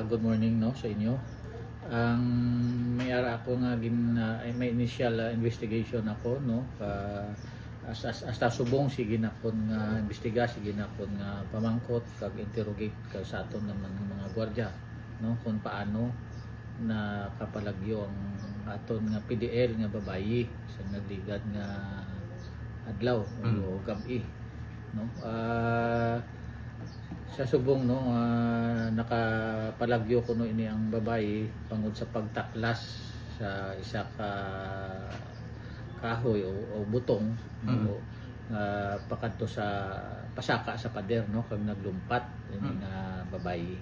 good morning no sa inyo. Ang may ara ako nga may initial investigation ako no hasta subong sige na kon nga imbestiga sige na kon nga pamangkot kag interrogate ka sa aton naman ng mga gwardiya no kung paano na kapalagyo ang aton nga PDL nga babayi sa nagligad nga adlaw o gabi no sa subong no nakapalagyo ko no ini ang babae pangod sa pagtaklas sa isa ka kahoy o butong no pakadto sa pasaka sa pader no kag naglumpat ini nga babae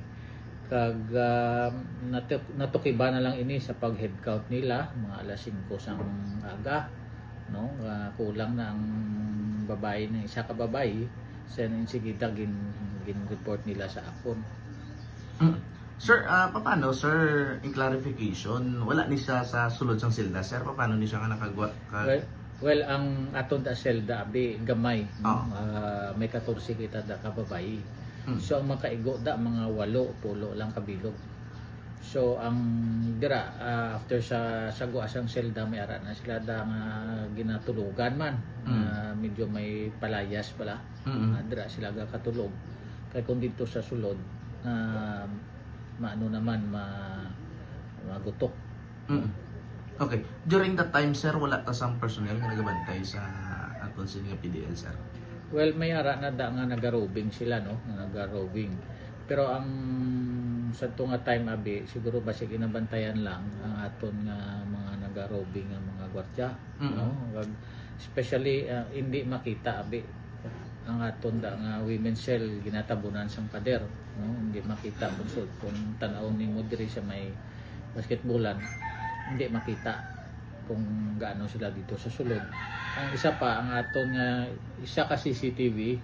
kag natukiba na lang ini sa pag head count nila mga alas 5 sang aga no kulang na ang babae ng isa ka babae sa insigita gin-report nila sa akon. Sir, paano sir, in clarification, wala ni siya sa sulod sang selda sir, paano ni siya nga nakagwa? Well, ang aton da selda abi gamay, may 14 kita da ka babae. So ang makaigo da mga 8 lang kabilog. So ang dira after sa sago asang selda may ara na sila da nga ginatulugan man medyo may palayas pala dira sila ga katulog kay kung dito sa sulod maano naman magutok. Okay, during that time sir wala ta sang personnel nga nagabantay sa aton sini nga PDL sir? Well, may ara na da nga nagarobing sila no nagarobing pero ang sa nga time abi siguro basig inabantayan lang ang aton nga mga nagarobing nga mga gwardiya no especially hindi makita abi ang aton da nga women's cell ginatabunan sang pader no hindi makita kung tan-aw nimo diri sa may basketballan hindi makita kung gaano sila dito sa sulod. Ang isa pa ang aton nga isa ka CCTV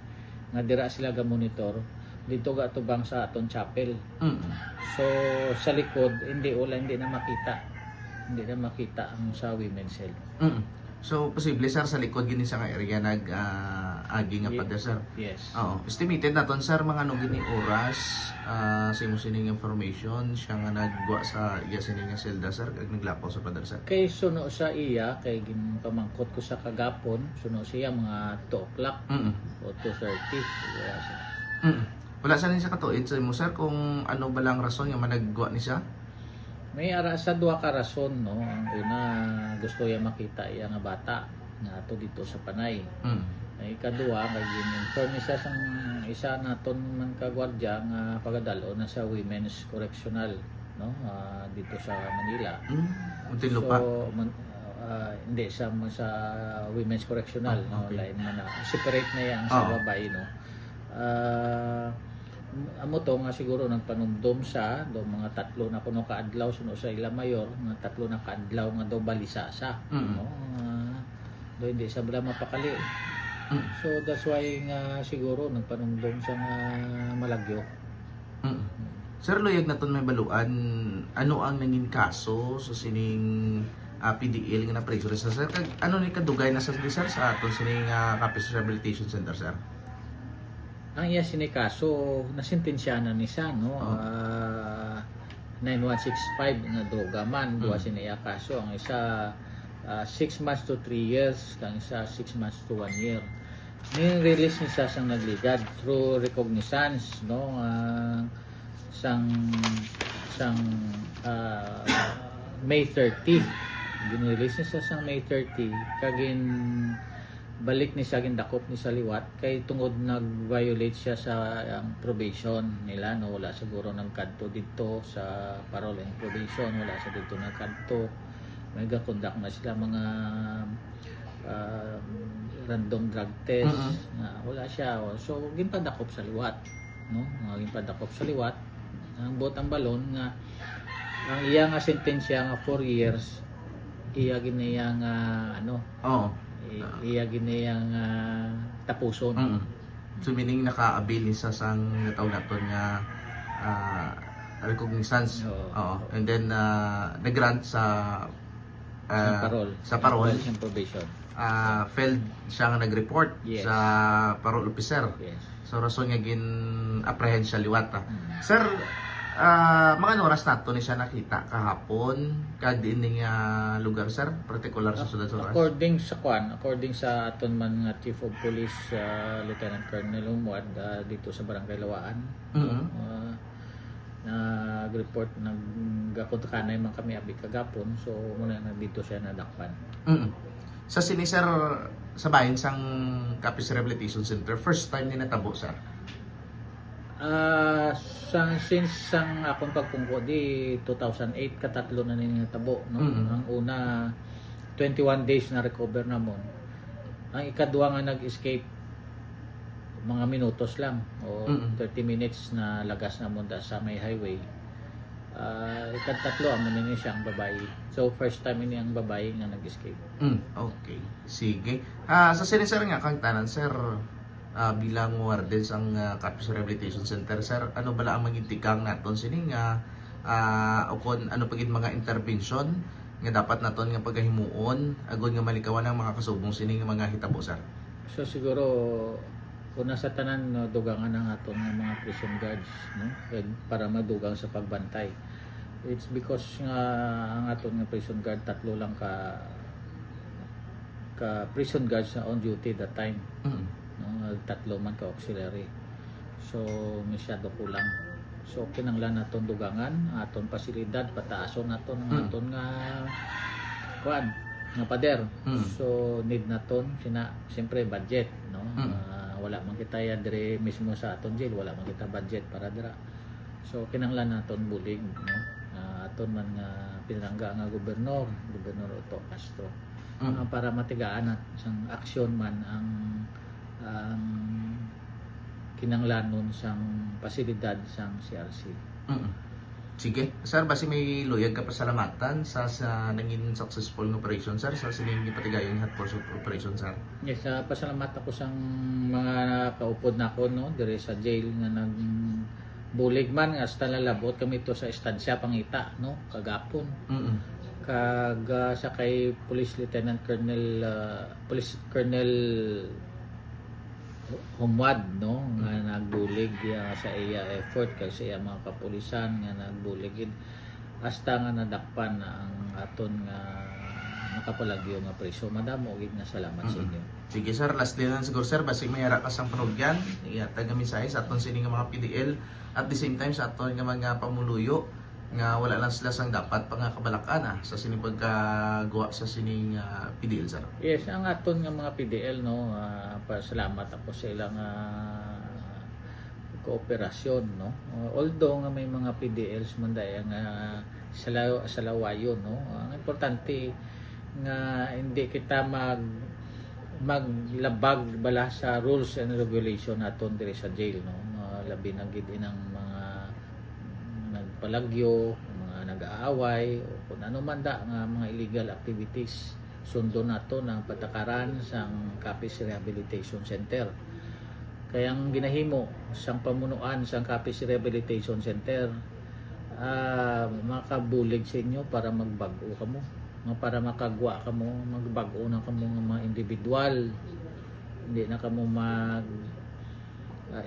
nga dira sila ga monitor dito ga tubang sa aton chapel. So sa likod hindi na makita ang sa women's cell. So posible sir sa likod gini sa nga area agi nga pader sir. Yes. Oo. Estimated naton sir mga ano gini oras sa imo sining information siya nga nagwa sa iya sining nga selda sir kag naglapaw sa pader sir. Kay suno sa iya kay ginpamangkot ko sa kagapon suno siya mga 2 o'clock o 2:30. Wala sa niya katuid sa imo sir kung ano ba lang rason nga managwa ni siya? May ara sa duha ka rason no. Ang una gusto ya makita iya nga bata nga ato dito sa Panay. Ay ikaduha kay gin-inform siya sang isa naton man ka gwardiya nga pagadalo na sa Women's Correctional no dito sa Manila. Muntinlupa. So hindi sa Women's Correctional no lain man na separate na yan sa babae no. Amo to nga siguro nagpanumdum sa do mga 3 na kuno kaadlaw suno sa ila mayor nga 3 na kaadlaw nga do balisa sa no do hindi sa bala mapakali. So that's why nga siguro nagpanumdum sa nga malagyo. Sir Loyag naton may baluan ano ang nangin kaso sa sining PDL nga na pressure sa sir kag ano ni kadugay na sa sir sa aton sining Capital Rehabilitation Center sir? Ang iya sinikaso nasintensyanan ni siya no 9165 nga droga man duwa siniya kaso ang isa 6 months to 3 years kang isa 6 months to 1 year ni-release ni siya sang nagligad through recognizance no sang May 30 gin-release ni siya sang May 30 kagin balik ni sa gindakop ni sa liwat kay tungod nag-violate siya sa probation nila no wala siguro ng kadto dito sa parole and probation wala sa dito ng kadto may gakondak na sila mga random drug test wala siya so ginpadakop sa liwat no ginpadakop sa liwat ang botang balon nga ang iya nga sentensya nga 4 years iya ginaya nga iya ginayang tapuson. So meaning naka-avail ni sa sang nataw naton nga recognizance. And then nag-grant sa parole. Sa probation. Failed siya nga nag-report sa parole officer. Yes. So rason nga gin apprehend siya liwat. Sir, mga oras nato ni siya nakita kahapon kag diining lugar sir, particular sa Sudad Soras. According sa aton man nga Chief of Police Lieutenant Colonel Umuad dito sa Barangay Lawaan. Mhm. Nag-report naggakontakanay man kami abi kagapon, so muna na dito siya nadakpan. Mm. Sa sini sir sa bahin sang Capiz Rehabilitation Center, first time ni natabo sir. Since ang akong pagpungko di 2008 katatlo na ninyo tabo, no? Mhm. Ang una 21 days na recover na mo. Ang ikaduwa nga nag-escape mga minutos lang o Mhm. 30 minutes na lagas na mo sa may highway. Ikatatlo ang ninyo siyang babae. So first time ini ang babae nga nag-escape. Okay. Sige. Sa sini sir nga kang tanan sir, bilang wardens ang Capiz Rehabilitation Center sir, ano bala ang mangintikang naton sini nga o kon ano pagid mga intervention nga dapat naton nga pagahimuon agon nga malikawan ang mga kasubong sini nga mga hitabo sir. So siguro una sa tanan no, dugangan ang aton nga mga prison guards, no, para madugang sa pagbantay. It's because nga ang aton nga prison guard tatlo lang ka prison guards na on duty that time, no, tatlo man ka auxiliary, so masyado kulang. So kinanglan naton dugangan aton pasilidad, pataason naton ang aton nga kuan nga pader. So need naton siyempre budget, no. Wala man kita yan dire mismo sa aton jail, wala man kita budget para dira. So kinanglan naton bulig, no, aton man nga pinangga nga gobernador Otto Castro, para matigaan at sang aksyon man ang kinanglanon sang pasilidad sang CRC. Sige. Sir, basi may luyag ka pasalamatan sa nangin successful ng operation sir sa sining ipatigayon hot pursuit operation sir. Yes, pasalamat ako sang mga kaupod nako, no, dire sa jail nga nag bulig man nga hasta lalabot kami to sa estansya pangita, no, kagapon. Kag sa kay Police Lieutenant Colonel Police Colonel Humwad, no, nga nagbulig sa iya effort kay sa iya mga kapulisan nga nagbulig hasta nga nadakpan ang aton nga nakapalagyo nga preso. Madamo gid nga salamat sa inyo. Sige sir, last din lang siguro sir, basi may ara ka sang panugyan, iyatag kami sa aton sining nga mga PDL at the same time sa aton nga mga pamuluyo nga wala lang sila sang dapat pangakabalakan sa sining pagkagawa sa sining PDL sir. Yes, ang aton nga mga PDL, no, pasalamat ako sa ilang kooperasyon, no. Although nga may mga PDLs man dayang sa lawayo, no. Ang importante nga hindi kita maglabag bala sa rules and regulation naton diri sa jail, no. Labi na gid inang mga nagpalagyo, mga nag-aaway o kung ano man da nga mga illegal activities, sundo nato ng patakaran sang Capiz Rehabilitation Center. Kaya ang ginahimo sang pamunuan sang Capiz Rehabilitation Center, makabulig sa inyo para magbago kamo, para makagwa kamo, magbago na kamo nga mga individual, hindi na kamo mag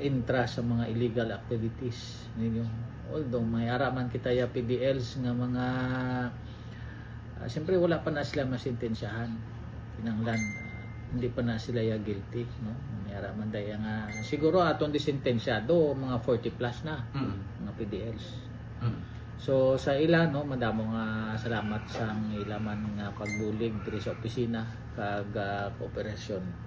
intra sa mga illegal activities ninyo. Although may araman kita ya PDLs nga mga siyempre wala pa na sila masintensyahan, pinanglan hindi pa na sila ya guilty, no. May araman daya nga siguro aton disentensyado mga 40 plus na mga PDLs. So sa ila, no, madamo nga salamat sang ilaman nga pagbulig diri sa opisina kag kooperasyon.